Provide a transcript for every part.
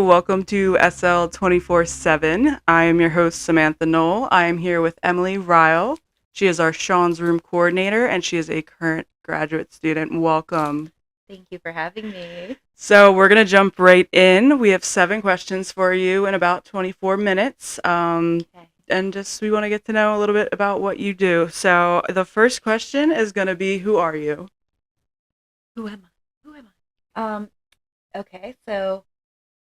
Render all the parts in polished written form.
welcome to SL24-7. I am your host, Samantha Knoll. I am here with Emily Riale. She is our Sean's Room Coordinator, and she is a current graduate student. Welcome. Thank you for having me. So we're going to jump right in. We have 7 questions for you in about 24 minutes. Okay. And we want to get to know a little bit about what you do. So the first question is going to be, who are you? Who am I? Who am I? Okay, so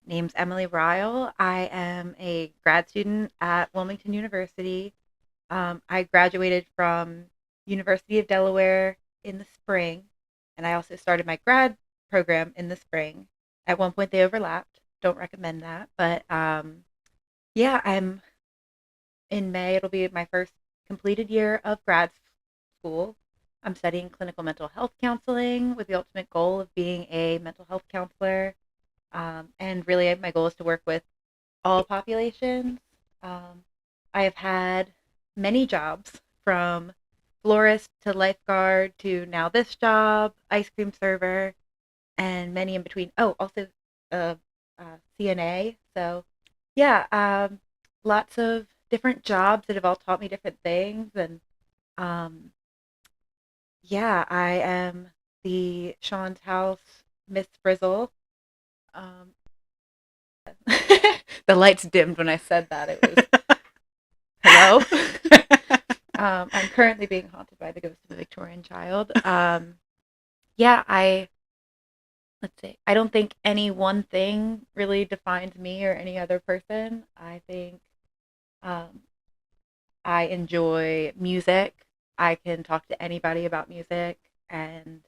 name's Emily Riale. I am a grad student at Wilmington University. I graduated from University of Delaware in the spring, and I also started my grad program in the spring. At one point, they overlapped. Don't recommend that, but yeah, I'm in May. It'll be my first completed year of grad school. I'm studying clinical mental health counseling with the ultimate goal of being a mental health counselor. And really, my goal is to work with all populations. I have had many jobs from florist to lifeguard to now this job, ice cream server, and many in between. Oh, also uh, CNA. So, yeah, lots of different jobs that have all taught me different things. And um, yeah, I am the Sean's House Miss Frizzle. Um, the lights dimmed when I said that. It was hello. I'm currently being haunted by the ghost of a Victorian child. Yeah, let's see. I don't think any one thing really defines me or any other person. I think um, I enjoy music. I can talk to anybody about music, and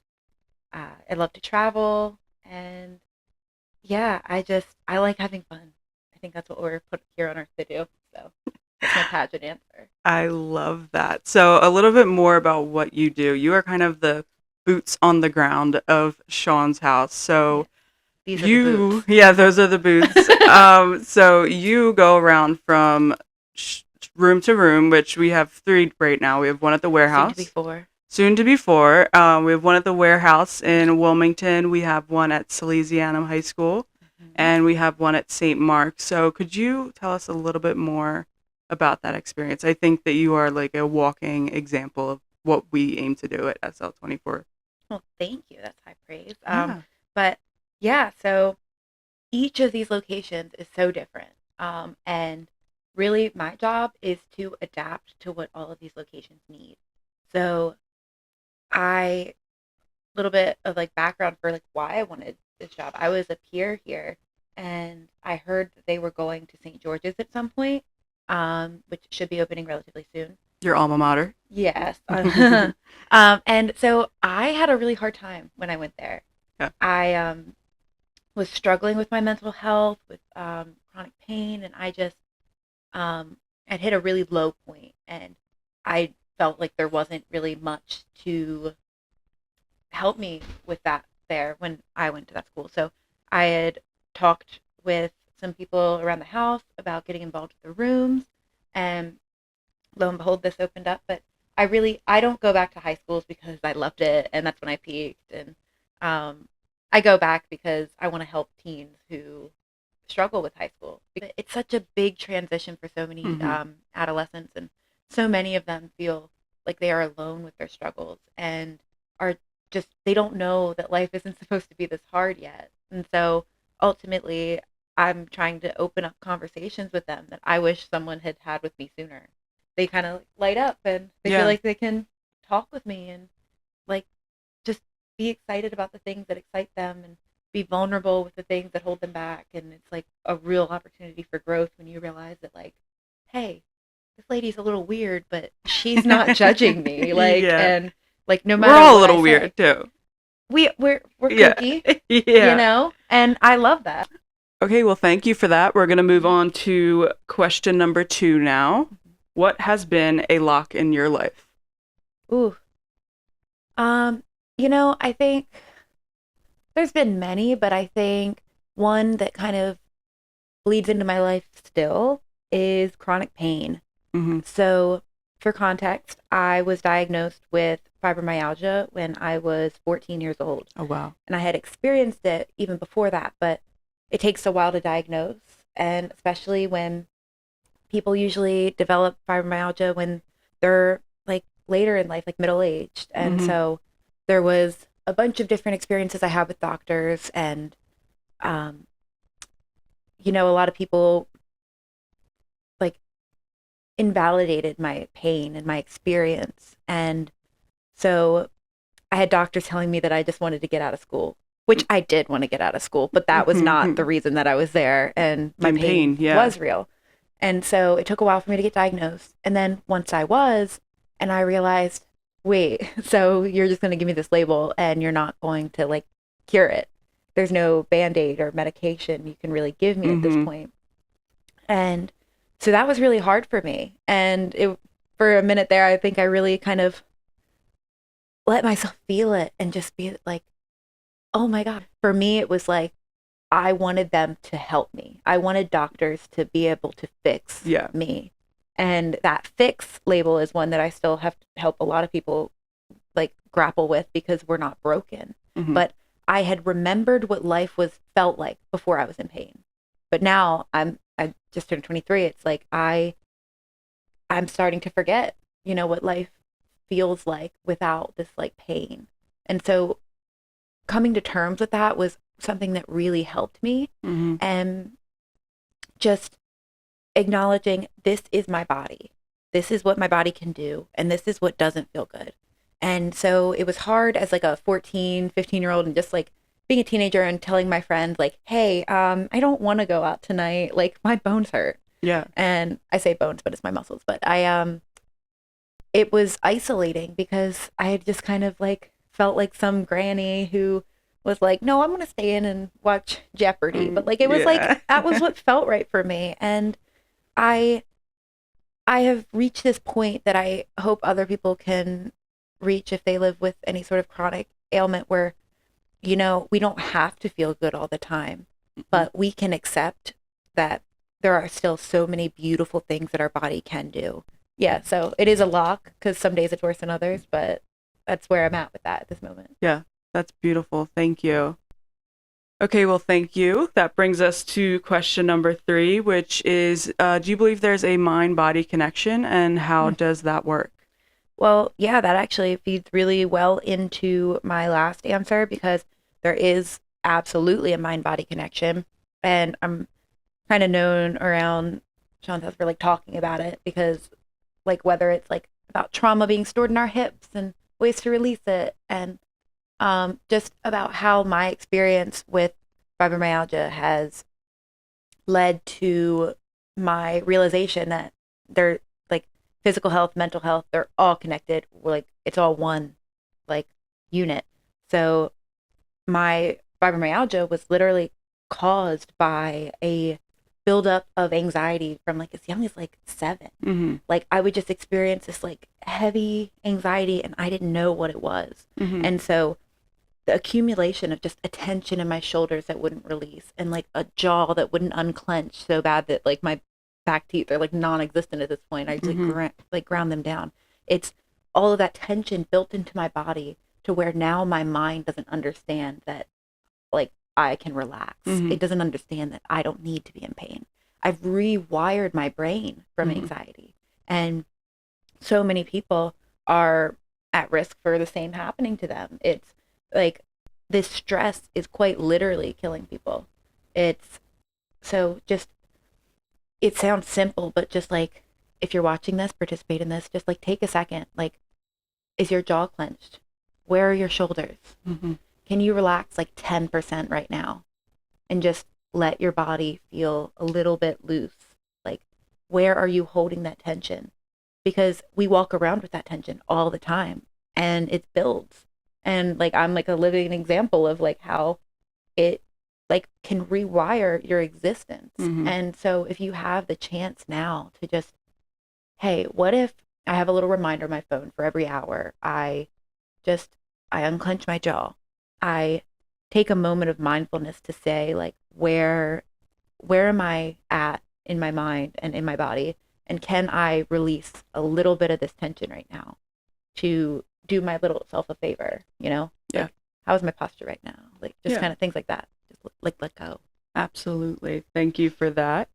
I love to travel. And yeah, I like having fun. I think that's what we're put here on Earth to do. So that's my pageant answer. I love that. So a little bit more about what you do. You are kind of the boots on the ground of Sean's house. Yeah, So these are the boots. yeah, those are the boots. So you go around from room to room, which we have 3 right now. We have one at the Soon to be warehouse. 4. Soon to be 4. We have one at the warehouse in Wilmington. We have one at Salesianum High School, Mm-hmm. and we have one at St. Mark. So could you tell us a little bit more about that experience? I think that you are like a walking example of what we aim to do at SL24. Well, thank you. That's high praise. Yeah. But yeah, so each of these locations is so different. And really, my job is to adapt to what all of these locations need. So I little bit of like background for like why I wanted this job. I was a peer here, and I heard that they were going to St. George's at some point, which should be opening relatively soon. Your alma mater. Yes. And so I had a really hard time when I went there. Yeah. I was struggling with my mental health, with chronic pain, and I just had hit a really low point, and I felt like there wasn't really much to help me with that there when I went to that school. So I had talked with some people around the house about getting involved with the rooms, and lo and behold, this opened up. But I don't go back to high schools because I loved it and that's when I peaked. And I go back because I want to help teens who struggle with high school. It's such a big transition for so many adolescents, and so many of them feel like they are alone with their struggles and are just they don't know that life isn't supposed to be this hard yet. And so ultimately, I'm trying to open up conversations with them that I wish someone had had with me sooner. They kind of light up and they feel Yeah. like they can talk with me and like just be excited about the things that excite them and be vulnerable with the things that hold them back. And it's like a real opportunity for growth when you realize that, like, hey, this lady's a little weird, but she's not judging me. Like, Yeah. and like no We're matter all a what I little say, weird too. we're Yeah. kooky, Yeah. and I love that. Okay, well, thank you for that. We're going to move on to question number 2 now. What has been a lock in your life? Ooh, um, I think there's been many, but I think one that kind of bleeds into my life still is chronic pain. Mm-hmm. So, for context, I was diagnosed with fibromyalgia when I was 14 years old. Oh, wow. And I had experienced it even before that, but it takes a while to diagnose, and especially when people usually develop fibromyalgia when they're like later in life, like middle aged. And Mm-hmm. so there was a bunch of different experiences I had with doctors, and um, a lot of people like invalidated my pain and my experience. And so I had doctors telling me that I just wanted to get out of school, which I did want to get out of school, but that was not the reason that I was there. And my In pain pain, yeah. was real. And so it took a while for me to get diagnosed. And then once I was, and I realized, wait, so you're just going to give me this label and you're not going to like cure it. There's no band-aid or medication you can really give me at this Mm-hmm. point. And so that was really hard for me. And for a minute there, I think I really kind of let myself feel it and just be like, oh my God. For me, it was like, I wanted them to help me. I wanted doctors to be able to fix Yeah. me. And that fix label is one that I still have to help a lot of people like grapple with because we're not broken. Mm-hmm. But I had remembered what life was felt like before I was in pain. But now I just turned 23. It's like I'm starting to forget, what life feels like without this like pain. And so coming to terms with that was something that really helped me. Mm-hmm. And just acknowledging this is my body. This is what my body can do. And this is what doesn't feel good. And so it was hard as like a 14, 15-year-old and just like being a teenager and telling my friends like, hey, I don't want to go out tonight. Like my bones hurt. Yeah. And I say bones, but it's my muscles. But it was isolating because I had just kind of like felt like some granny who was like, no, I'm going to stay in and watch Jeopardy. But like, it was like, Yeah. that was what felt right for me. And I, I have reached this point that I hope other people can reach if they live with any sort of chronic ailment where, we don't have to feel good all the time, but we can accept that there are still so many beautiful things that our body can do. Yeah, so it is a lock because some days it's worse than others, but that's where I'm at with that at this moment. Yeah. That's beautiful. Thank you. Okay, well, thank you. That brings us to question number 3, which is do you believe there's a mind body connection and how Hmm. does that work? Well, yeah, that actually feeds really well into my last answer because there is absolutely a mind body connection. And I'm kind of known around Sean's house for like talking about it because, like, whether it's like about trauma being stored in our hips and ways to release it, and just about how my experience with fibromyalgia has led to my realization that they're like physical health, mental health, they're all connected. Like it's all one like unit. So my fibromyalgia was literally caused by a buildup of anxiety from like as young as like 7. Mm-hmm. Like I would just experience this like heavy anxiety and I didn't know what it was. Mm-hmm. And so the accumulation of just a tension in my shoulders that wouldn't release and like a jaw that wouldn't unclench so bad that like my back teeth are like non-existent at this point. I just Mm-hmm. like ground them down. It's all of that tension built into my body to where now my mind doesn't understand that like I can relax. Mm-hmm. It doesn't understand that I don't need to be in pain. I've rewired my brain from Mm-hmm. anxiety. And so many people are at risk for the same happening to them. It's like this stress is quite literally killing people. It's so just, it sounds simple, but just like if you're watching this, participate in this, just like take a second. Like, is your jaw clenched? Where are your shoulders? Mm-hmm. Can you relax like 10% right now and just let your body feel a little bit loose? Like, where are you holding that tension? Because we walk around with that tension all the time and it builds. And like, I'm like a living example of like how it like can rewire your existence. Mm-hmm. And so if you have the chance now to just, hey, what if I have a little reminder on my phone for every hour? Just, I unclench my jaw. I take a moment of mindfulness to say like, where am I at in my mind and in my body? And can I release a little bit of this tension right now to do my little self a favor, Yeah. Like, how's my posture right now? Like, just Yeah. kind of things like that. Just like let go. Absolutely. Thank you for that.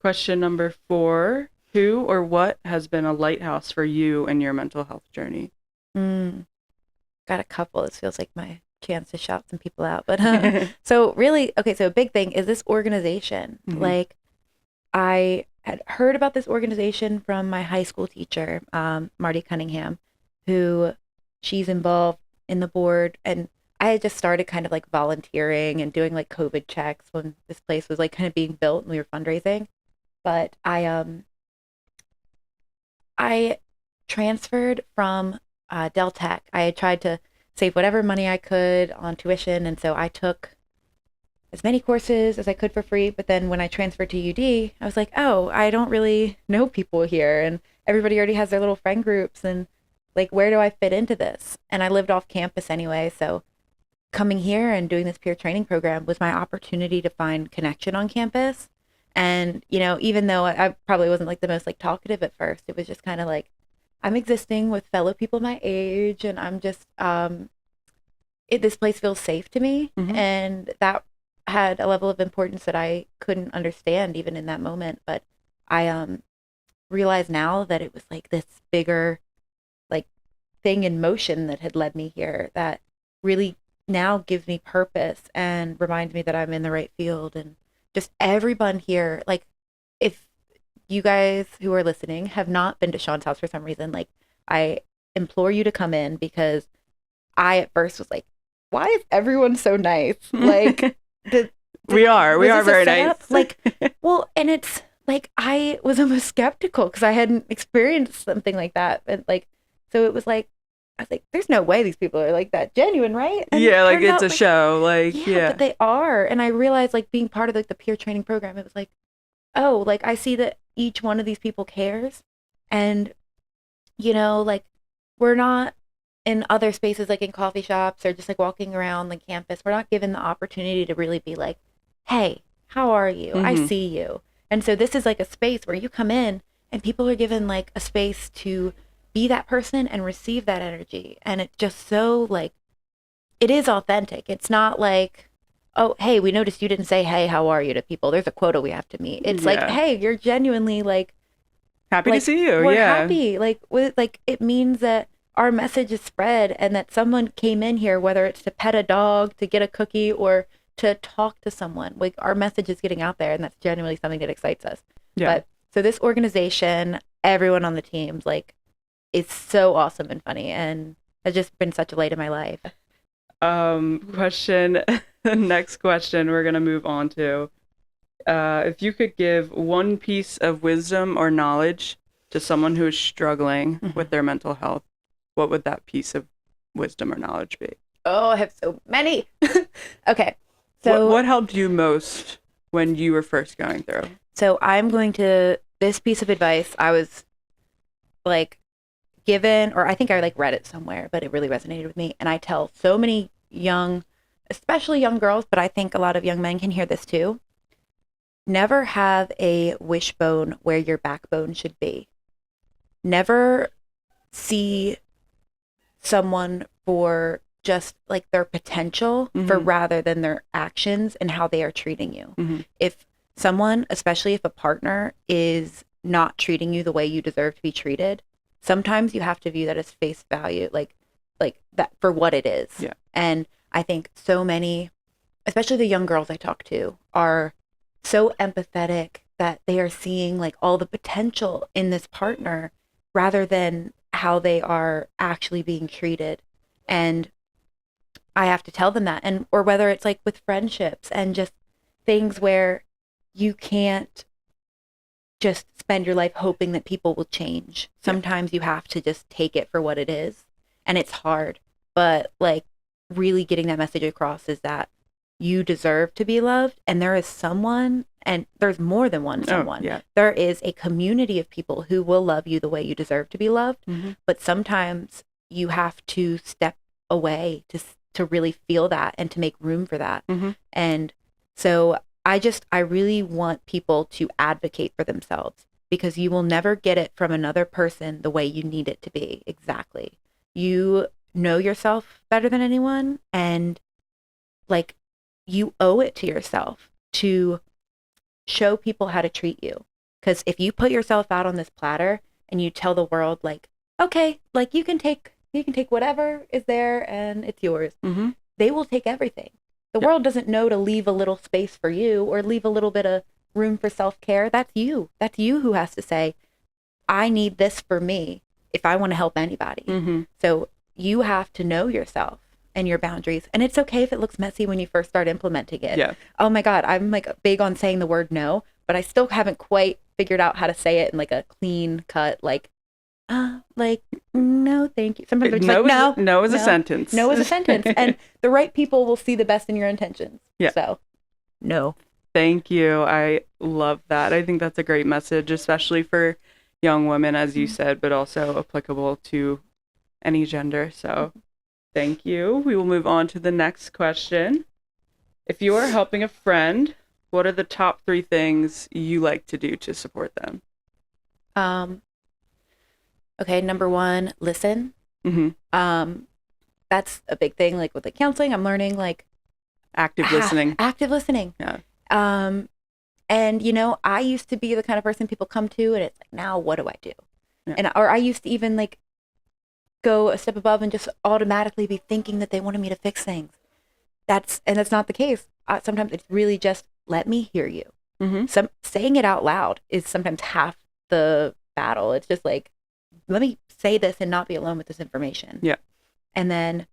Question number 4. Who or what has been a lighthouse for you in your mental health journey? Mm, got a couple. This feels like my chance to shout some people out. But so really, okay, so a big thing is this organization. Mhm. Like I had heard about this organization from my high school teacher, Marty Cunningham, who she's involved in the board. And I had just started kind of like volunteering and doing like COVID checks when this place was like kind of being built and we were fundraising. But I transferred from Dell Tech. I had tried to save whatever money I could on tuition, and so I took as many courses as I could for free. But then when I transferred to UD, I was like, oh, I don't really know people here, and everybody already has their little friend groups, and like, where do I fit into this? And I lived off campus anyway, so coming here and doing this peer training program was my opportunity to find connection on campus. And, even though I probably wasn't like the most like talkative at first, it was just kind of like I'm existing with fellow people my age and I'm just this place feels safe to me. Mhm. And that had a level of importance that I couldn't understand even in that moment. But I realize now that it was like this bigger like thing in motion that had led me here that really now gives me purpose and reminds me that I'm in the right field. And just everyone here, like if you guys who are listening have not been to Sean's house for some reason, like I implore you to come in because I at first was like, why is everyone so nice? Like did, We are. We was are this a very setup? nice. Like, well, and it's like I was almost skeptical because I hadn't experienced something like that. And like, so it was like, I was like, there's no way these people are like that genuine, right? And Yeah, it like turns it's a out like, show. Like, yeah, yeah. but they are. And I realized like being part of like the peer training program, it was like, oh, like I see that each one of these people cares. And, like we're not in other spaces like in coffee shops or just like walking around the campus, we're not given the opportunity to really be like, hey, how are you? I Mhm. see you. And so this is like a space where you come in and people are given like a space to be that person and receive that energy. And it's just so like, it is authentic. It's not like, oh, hey, we noticed you didn't say, hey, how are you to people. There's a quota we have to meet. It's like, Yeah. hey, you're genuinely Happy to like see you. we're Yeah. happy like it means that our message is spread and that someone came in here, whether it's to pet a dog, to get a cookie, or to talk to someone. Like our message is getting out there and that's genuinely something that excites us. Yeah. But so this organization, everyone on the teams, like it's so awesome and funny and has just been such a light in my life. Question. The next question we're gonna move on to. If you could give one piece of wisdom or knowledge to someone who is struggling Mhm. with their mental health, what would that piece of wisdom or knowledge be? Oh, I have so many. Okay. What So what helped you most when you were first going through? so I'm going to this piece of advice I was like given, or I think I like read it somewhere, but it really resonated with me. And I tell so many young, especially young girls, but I think a lot of young men can hear this too. Never have a wishbone where your backbone should be. Never see someone for just like their potential for Mm-hmm. rather than their actions and how they are treating you. Mm-hmm. If someone, especially if a partner is not treating you the way you deserve to be treated, sometimes you have to view that as face value, like that for what it is. Yeah. And I think so many, especially the young girls I talk to, are so empathetic that they are seeing like all the potential in this partner rather than how they are actually being treated. And I have to tell them that. And or whether it's like with friendships and just things where you can't just spend your life hoping that people will change. Yeah. Sometimes you have to just take it for what it is. And it's hard. But like really getting that message across is that you deserve to be loved and there is someone and there's more than one Oh, someone. yeah. There is a community of people who will love you the way you deserve to be loved, Mm-hmm. but sometimes you have to step away to really feel that and to make room for that. Mm-hmm. And so I really want people to advocate for themselves because you will never get it from another person the way you need it to be. Exactly. You know yourself better than anyone and like you owe it to yourself to show people how to treat you. Because if you put yourself out on this platter and you tell the world, like, okay, like you can take whatever is there and it's yours, Mm-hmm. they will take everything. The Yep. world doesn't know to leave a little space for you or leave a little bit of room for self-care. That's you. That's you who has to say, I need this for me if I want to help anybody. Mm-hmm. So you have to know yourself and your boundaries. And it's okay if it looks messy when you first start implementing it. Yeah. Oh my God, I'm like big on saying the word no, but I still haven't quite figured out how to say it in like a clean cut, like no, thank you. Sometimes they're just like, no. No is a sentence. No is a sentence. And the right people will see the best in your intentions. Yeah. So, no. Thank you. I love that. I think that's a great message, especially for young women, as you said, but also applicable to any gender. So thank you. We will move on to the next question. If you are helping a friend, what are the top 3 things you like to do to support them? Okay, number 1, listen. Mm-hmm. That's a big thing. Like with the counseling, I'm learning like Active listening. Active listening. Yeah. And I used to be the kind of person people come to, and it's like, now what do I do? Yeah. Or I used to even like go a step above and just automatically be thinking that they wanted me to fix things. That's not the case. Sometimes it's really just let me hear you. Mm-hmm. Saying it out loud is sometimes half the battle. It's just like, let me say this and not be alone with this information. Yeah. And then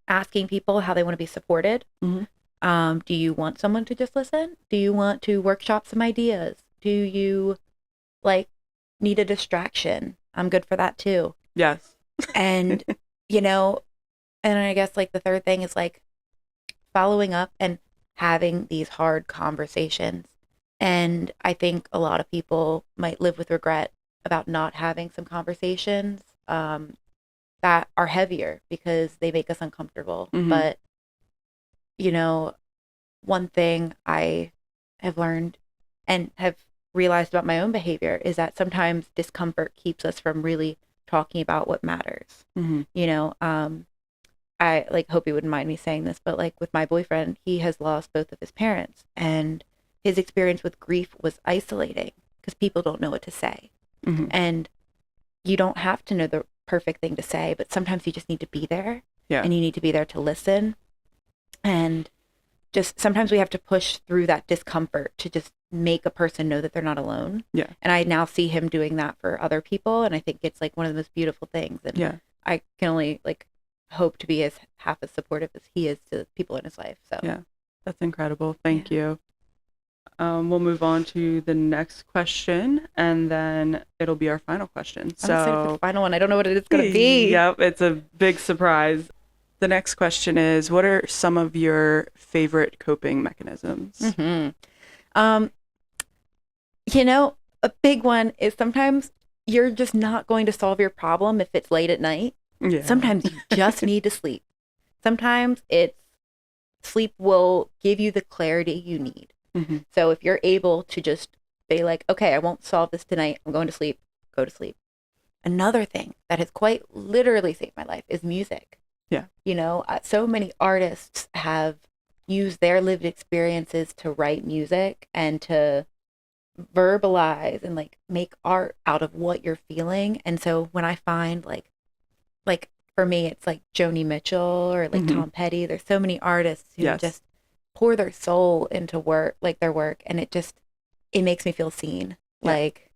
asking people how they want to be supported. Mm-hmm. Do you want someone to just listen? Do you want to workshop some ideas? Do you like need a distraction? I'm good for that too. Yes. And, and I guess like the third thing is like following up and having these hard conversations. And I think a lot of people might live with regret about not having some conversations that are heavier because they make us uncomfortable. Mm-hmm. But, one thing I have learned and have realized about my own behavior is that sometimes discomfort keeps us from really talking about what matters. Mm-hmm. I like hope you wouldn't mind me saying this, but like with my boyfriend, he has lost both of his parents, and his experience with grief was isolating because people don't know what to say. Mm-hmm. And you don't have to know the perfect thing to say, but sometimes you just need to be there. Yeah. And you need to be there to listen. And just sometimes we have to push through that discomfort to just make a person know that they're not alone. Yeah. And I now see him doing that for other people, and I think it's like one of the most beautiful things. And yeah. I can only like hope to be as half as supportive as he is to people in his life. So yeah, that's incredible. Thank you. We'll move on to the next question, and then it'll be our final question. So the final one, I don't know what it's going to be. Yep, it's a big surprise. The next question is, what are some of your favorite coping mechanisms? Mm-hmm. A big one is sometimes you're just not going to solve your problem if it's late at night. Yeah. Sometimes you just need to sleep. Sometimes sleep will give you the clarity you need. Mm-hmm. So if you're able to just be like, okay, I won't solve this tonight, I'm going to sleep, go to sleep. Another thing that has quite literally saved my life is music. Yeah. So many artists have used their lived experiences to write music and to verbalize and like make art out of what you're feeling. And so when I find like for me, it's like Joni Mitchell or like Mm-hmm. Tom Petty. There's so many artists who Yes. just pour their soul into their work, and it makes me feel seen. Yeah. Like,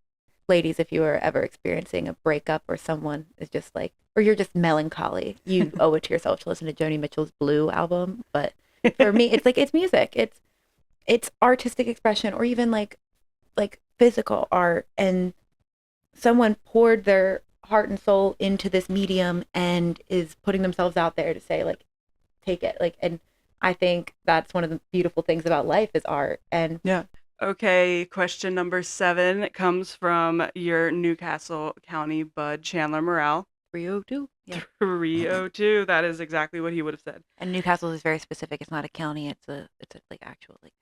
ladies, if you are ever experiencing a breakup or someone is just like, or you're just melancholy, you owe it to yourself to listen to Joni Mitchell's Blue album. But for me, it's like, it's music. It's artistic expression, or even like physical art, and someone poured their heart and soul into this medium and is putting themselves out there to say like, take it. Like, and I think that's one of the beautiful things about life is art. And yeah. Okay, question number 7 comes from your Newcastle County bud, Chandler Morale. 302. Yeah. 302. That is exactly what he would have said. And Newcastle is very specific. It's not a county. It's a like actual like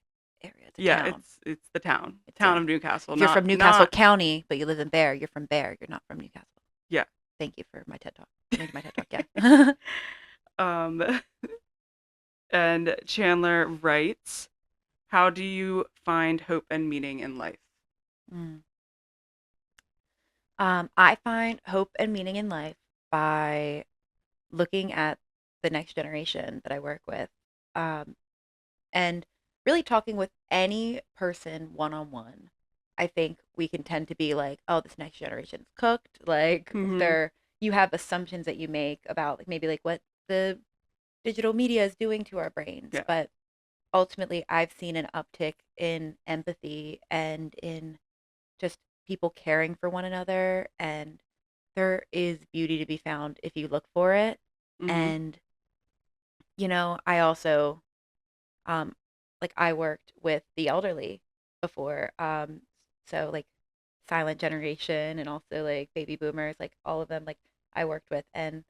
area. It's a town. It's the town. It's town of Newcastle. If you're from Newcastle County, but you live in Bear, you're from Bear. You're not from Newcastle. Yeah. Thank you for my TED Talk. My TED Talk, yeah. And Chandler writes, How do you find hope and meaning in life? Mm. I find hope and meaning in life by looking at the next generation that I work with, um, and really talking with any person one on one. I think we can tend to be like, oh, this next generation's cooked. Like Mhm. they're you have assumptions that you make about like maybe like what the digital media is doing to our brains, Yeah. but ultimately I've seen an uptick in empathy and in just people caring for one another, and there is beauty to be found if you look for it. Mhm. And I also um like I worked with the elderly before, so like silent generation and also like baby boomers, like all of them, like I worked with, and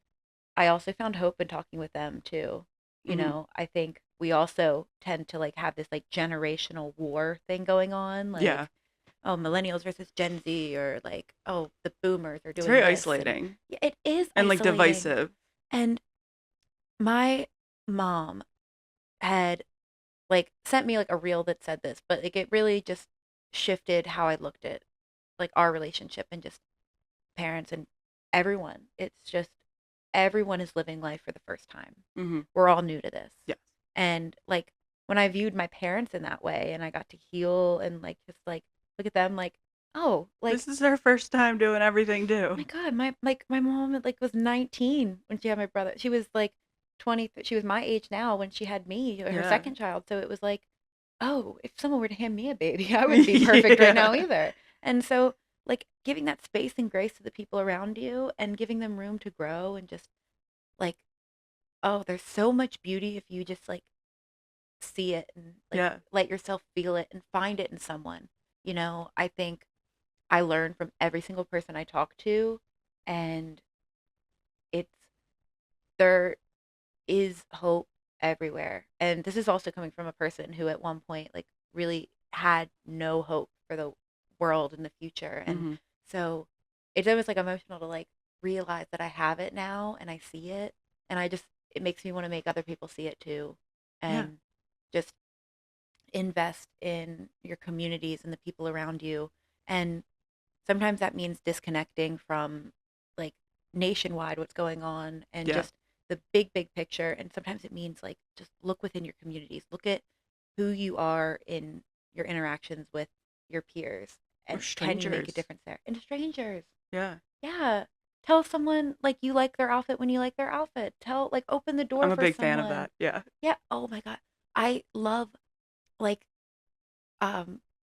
I also found hope in talking with them too. Mhm. I think we also tend to like have this like generational war thing going on, Yeah. like, oh, millennials versus Gen Z, or like, oh, the boomers are It's doing very this. And isolating yeah, it is and like isolating. divisive. And my mom had like sent me like a reel that said this, but like it really just shifted how I looked at like our relationship and just parents and everyone. It's just everyone is living life for the first time. Mhm. We're all new to this. Yes. And like when I viewed my parents in that way and I got to heal and like just like look at them like, oh, like This is her first time doing everything my too. God, my mom like was 19 when she had my brother. She was like 20. She was my age now when she had me, her Yeah. second child. So it was like, oh, if someone were to hand me a baby, I wouldn't be perfect right now Yeah. either. And so like giving that space and grace to the people around you and giving them room to grow and just like, oh, there's so much beauty if you just like see it and like Yeah. let yourself feel it and find it in someone. I think I learn from every single person I talk to, and it's there is hope everywhere. And this is also coming from a person who at one point like really had no hope for the world in the future. And Mhm. so it's almost like emotional to like realize that I have it now and I see it, and it makes me want to make other people see it too, Yeah. and just invest in your communities and the people around you. And sometimes that means disconnecting from like nationwide what's going on and Yeah. just the big picture. And sometimes it means like just look within your communities, look at who you are in your interactions with your peers, Or and can you make a strangers. difference there? And strangers, Yeah. yeah. Tell someone like you like their outfit when you like their outfit. Tell like open the door I'm a for big fan of someone. that. Yeah. Yeah. Oh my God. I love like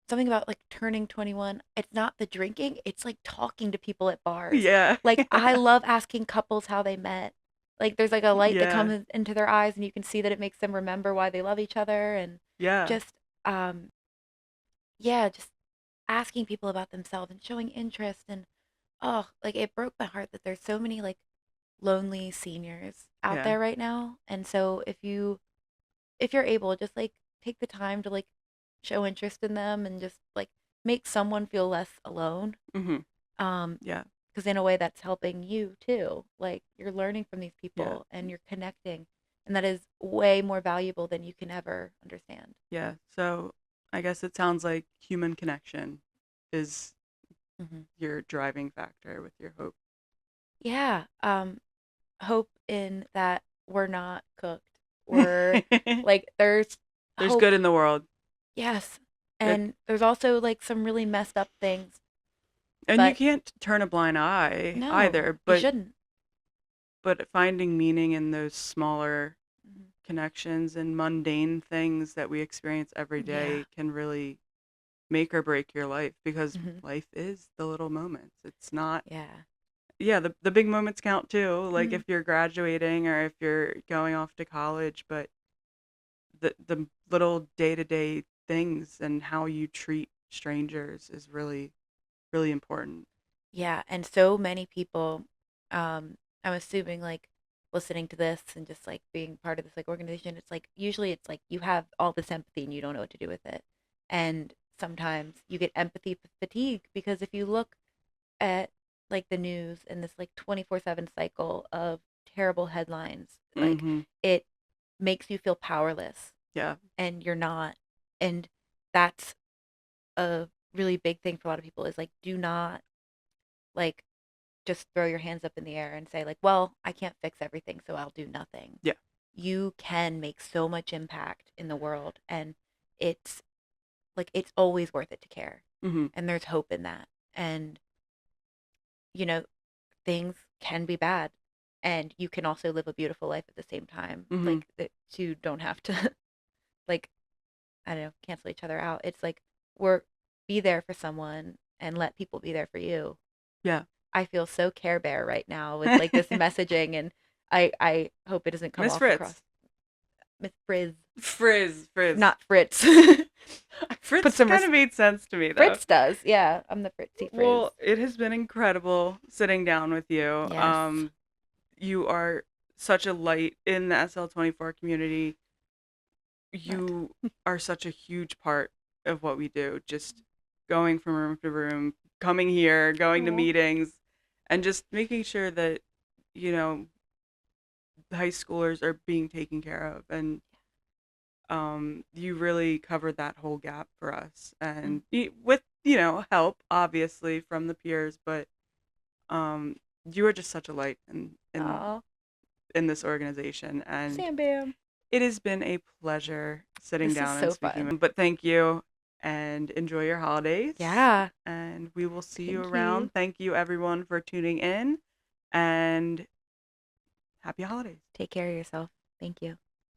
something about like turning 21. It's not the drinking, it's like talking to people at bars. Yeah. Like I love asking couples how they met. Like there's like a light that Yeah. comes into their eyes and you can see that it makes them remember why they love each other. And Yeah. just yeah, just asking people about themselves and showing interest. And oh, like it broke my heart that there's so many like lonely seniors out Yeah. there right now. And so if you're able, just like take the time to like show interest in them and just like make someone feel less alone. Mhm. Um, Yeah. because in a way that's helping you too. Like you're learning from these Yeah. people and you're connecting, and that is way more valuable than you can ever understand. Yeah. So I guess it sounds like human connection is Hmm. your driving factor with your hope. Yeah. Hope in that we're not cooked. We're like there's There's good hope. in the world. Yes. It And there's also like some really messed up things, and you but can't turn a blind eye no, either, you but shouldn't. finding meaning in those smaller Mhm. connections and mundane things that we experience every Yeah. day can really make or break your life because Hmm. life is the little moments. It's not Yeah. yeah, the big moments count too, like Mhm. if you're graduating or if you're going off to college, but the little day-to-day things and how you treat strangers is really really important. Yeah, and so many people, I'm assuming like listening to this and just like being part of this like organization, it's like usually it's like you have all this empathy and you don't know what to do with it. And sometimes you get empathy fatigue because if you look at like the news and this like 24/7 cycle of terrible headlines, like Mhm. it makes you feel powerless Yeah. and you're not. And that's a really big thing for a lot of people is like, do not like just throw your hands up in the air and say like, well, I can't fix everything, so I'll do nothing. Yeah. You can make so much impact in the world, and it's like it's always worth it to care. Mm-hmm. And there's hope in that. And you know, things can be bad, and you can also live a beautiful life at the same time. Mm-hmm. Like that you don't have to like I don't know, cancel each other out. It's like we're be there for someone and let people be there for you. Yeah. I feel so Care Bear right now with like this messaging, and I hope it doesn't come Miss off Fritz. across Miss Frizz, Frizz. not Fritz. Put Fritz some kind of made sense to me, though. Fritz does, yeah. I'm the Fritzy Frizz. Well, it has been incredible sitting down with you. Yes. You are such a light in the SL24 community. You are such a huge part of what we do, just going from room to room, coming here, going to Aw. meetings, and just making sure that, high schoolers are being taken care of. And you really covered that whole gap for us. And with, help, obviously, from the peers, but you are just such a light Aw. in this organization. And Sam Bam. it has been a pleasure sitting This is down so and speaking. fun. But thank you and enjoy your holidays. Yeah. And we will see you Thank around. you. Thank you, everyone, for tuning in. And happy holidays. Take care of yourself. Thank you.